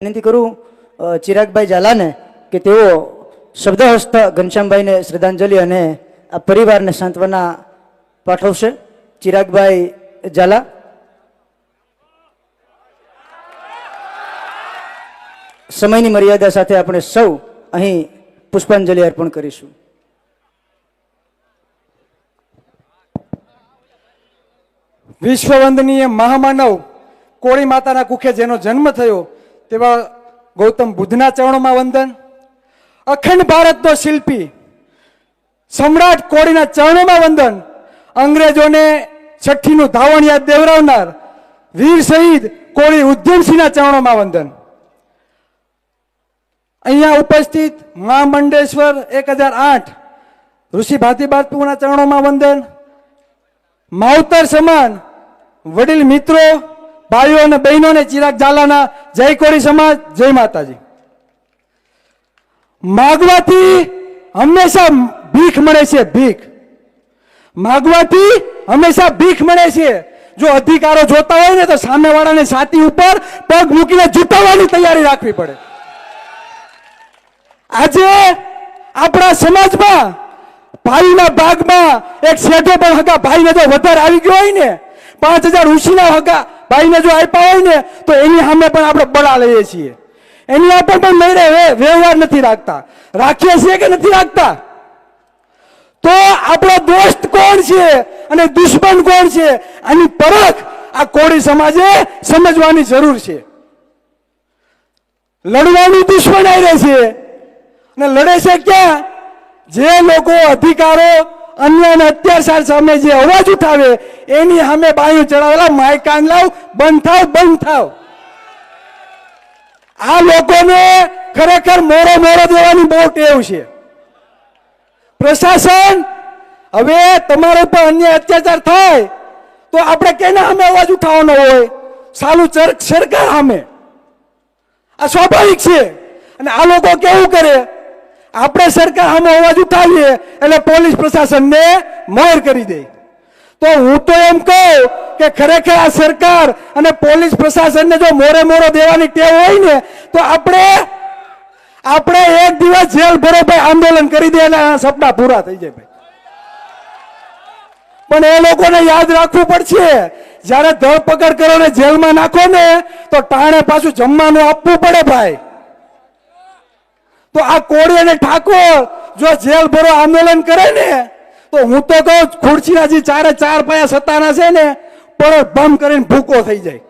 વિનંતી કરું ચિરાગભાઈ ઝાલાને કે તેઓ શબ્દહસ્ત ઘનશ્યામભાઈને શ્રદ્ધાંજલિ અને આ પરિવારને સાંત્વના પાઠવશે. ચિરાગભાઈ ઝાલા. સમયની મર્યાદા સાથે આપણે સૌ અહીં પુષ્પાંજલિ અર્પણ કરીશું. વિશ્વવંદનીય મહામાનવ કોળી માતાના કુખે જેનો જન્મ થયો તેવા ગૌતમ બુદ્ધના ચરણોમાં વંદન. અખંડ ભારતનો શિલ્પી સમ્રાટ કોળીના ચરણોમાં વંદન. અંગ્રેજોને છઠ્ઠીનું ધાવણ યાદ દેવરાવનાર વીર શહીદ કોળી ઉધમસિંહના ચરણોમાં વંદન. અહીંયા ઉપસ્થિત મહામંડેશ્વર 1008 ઋષિ ભાતી બાપુના ચરણોમાં વંદન. માવતર સમાન વડીલ મિત્રો, ભાઈઓ અને બહેનોને ચિરાગ ઝાલાના જય કોળી સમાજ, જય માતાજી. માગવાથી હંમેશા ભીખ મળે છે. ભીખ માગવાથી હંમેશા ભીખ મળે છે. જો અધિકારો જોતા હોય ને તો સામેવાળાને છાતી ઉપર પગ મૂકીને ઝૂંટાવવાની તૈયારી રાખવી પડે. આજે આપણા સમાજમાં ભાઈના ભાગમાં એક શેઠો પણ હગા ભાઈને જો વધારે આવી ગયો હોય ને, 5000 ઉછીના હગા ભાઈને જો આપ્યા હોય ને, તો એની સામે પણ આપણે બળા લઈએ છીએ. એની આપણે પણ મેળે વ્યવહાર નથી રાખતા. રાખીએ છીએ કે નથી રાખતા? તો આપણો દોસ્ત કોણ છે અને દુશ્મન કોણ છે, આની પરખ આ કોળી સમાજે સમજવાની જરૂર છે. લડવાનું દુશ્મન આવી રહે છે અને લડે છે ક્યાં? જે લોકો અધિકારો અન્ય અને અત્યાચાર સામે જે અવાજ ઉઠાવે એની સામે બાયું ચડાવેલા માયકાન લાવ, બંધ થાવ, બંધ થાવ. આ લોકોને ખરેખર મોરો દેવાની બહુ ટેવ છે. પ્રશાસન હવે તમારા ઉપર અન્ય અત્યાચાર થાય તો આપણે કેના સામે અવાજ ઉઠાવવાનો હોય? સાલું સરકાર સામે. આ સ્વાભાવિક છે. અને આ લોકો કેવું કરે? આપણે સરકાર સામે અવાજ ઉઠાવીએ એટલે પોલીસ પ્રશાસનને મોર કરી દે. તો હું તો એમ કહું કે ખરેખર આ સરકાર અને પોલીસ પ્રશાસનને જો મોરો દેવાની ટેવ હોય ને, તો આપણે એક દિવસ જેલ ભરો ભાઈ આંદોલન કરી દે અને સપના પૂરા થઈ જાય ભાઈ. પણ એ લોકોને યાદ રાખવું પડશે, જ્યારે ધરપકડ કરો ને જેલમાં નાખો ને તો ટાણે પાછું જમવાનું આપવું પડે ભાઈ. તો આ કોળી અને ઠાકોર જો જેલ ભરો આંદોલન કરે ને, તો હું તો કહું ખુરશીના જે ચારે ચાર પાયા સત્તાના છે ને, પણ બમ કરીને ભૂકો થઈ જાય.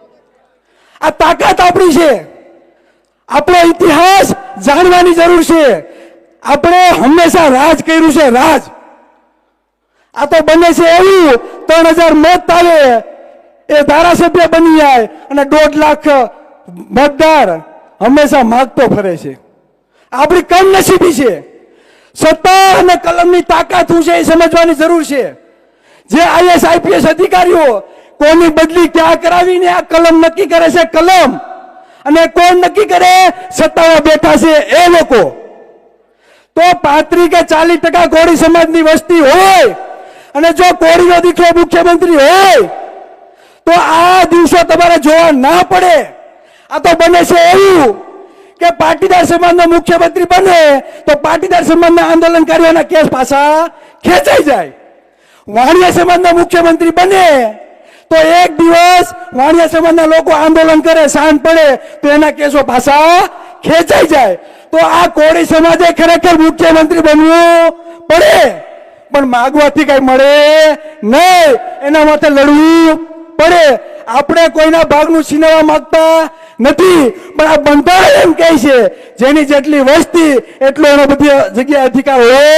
આ તાકાત આપણી છે. આપણો ઇતિહાસ જાણવાની જરૂર છે. આપણે હંમેશા રાજ કર્યું છે, રાજ. આ તો બને છે એવું 3000 મત આવે એ ધારાસભ્ય બની જાય અને 1.5 લાખ મતદાર હંમેશા માગતો ફરે છે. આપણી કમનસીબી છે. સત્તા અને કલમની તાકાત શું છે એ સમજવાની જરૂર છે. જે IAS IPS અધિકારીઓ કોની બદલી ક્યાં કરાવીને આ કલમ નક્કી કરે છે, કલમ. અને કોણ નક્કી કરે? સત્તામાં બેઠા છે એ લોકો. તો 35 કે 40% કોળી સમાજની વસ્તી હોય અને જો કોળીનો દીકરો મુખ્યમંત્રી હોય તો આ દિવસો તમારે જોવા ના પડે. આ તો બને છે એવું કે પાટીદાર સમાજનો મુખ્યમંત્રી બને તો પાટીદાર સમાજના આંદોલનકારીઓના કેસ પાછા ખેંચાઈ જાય. વાણિયા સમાજનો મુખ્યમંત્રી બને તો એક દિવસ વાણિયા સમાજના લોકો આંદોલન કરે, સાંજ પડે તો એના કેસો પાછા ખેંચાઈ જાય. તો આ કોળી સમાજે ખરેખર મુખ્યમંત્રી બનવું પડે, પણ માગવાથી કઈ મળે નહીં. એના માટે લડવું પડે. આપણે કોઈના ભાગનું છીનવવા માંગતા નથી, પણ આ બંધારણ એમ કહે છે જેની જેટલી વસ્તી એટલો એનો બધી જગ્યાએ અધિકાર હોવો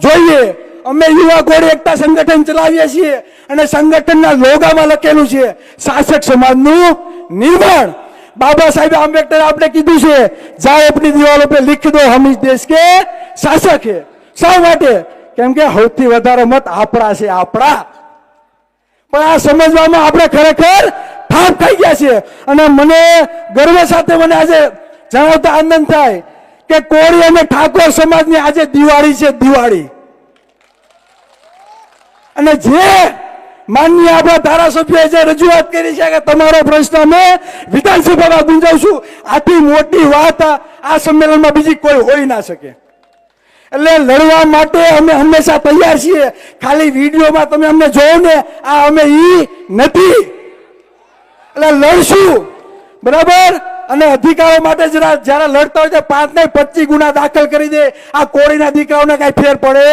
જોઈએ. અમે યુવા કોળી એકતા સંગઠન ચલાવીએ છીએ અને સંગઠનના લોગામાં લખેલું છે શાસક સમાજનું નિર્માણ. બાબા સાહેબ આંબેડકર આપણે કીધું છે, જાઓ આપની દીવાલો पे लिख दो हम इस देश के शासक है. શા માટે? કેમ કે સૌથી વધારે મત આપણા છે, આપણા. પણ આ સમજવામાં આપણે ખરેખર થાપ ખાઈ ગયા છે. અને મને ગર્વ સાથે મને આજે જણાવતા આનંદ થાય કે કોળી અને ઠાકોર સમાજની આજે દિવાળી છે, દિવાળી. અને જે માનનીય આપણા ધારાસભ્યોએ જે રજૂઆત કરી છે કે તમારો પ્રશ્ન અમે વિધાનસભામાં ગુંજાવશું, આથી મોટી વાત આ સંમેલનમાં બીજી કોઈ હોઈ ના શકે. એટલે લડવા માટે અમે હંમેશા તૈયાર છીએ. ખાલી વિડીયોમાં તમે અમને જોવો ને, આ અમે ઈ નથી. એટલે લડશું, બરાબર. અને અધિકારો માટે જયારે લડતા હોય તો 5 નહીં 25 ગુના દાખલ કરી દે. આ કોળીના દીકરાઓને કઈ ફેર પડે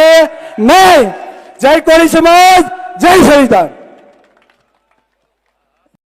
નહીં. જય કોળી સમાજ, જય સંવિધાન.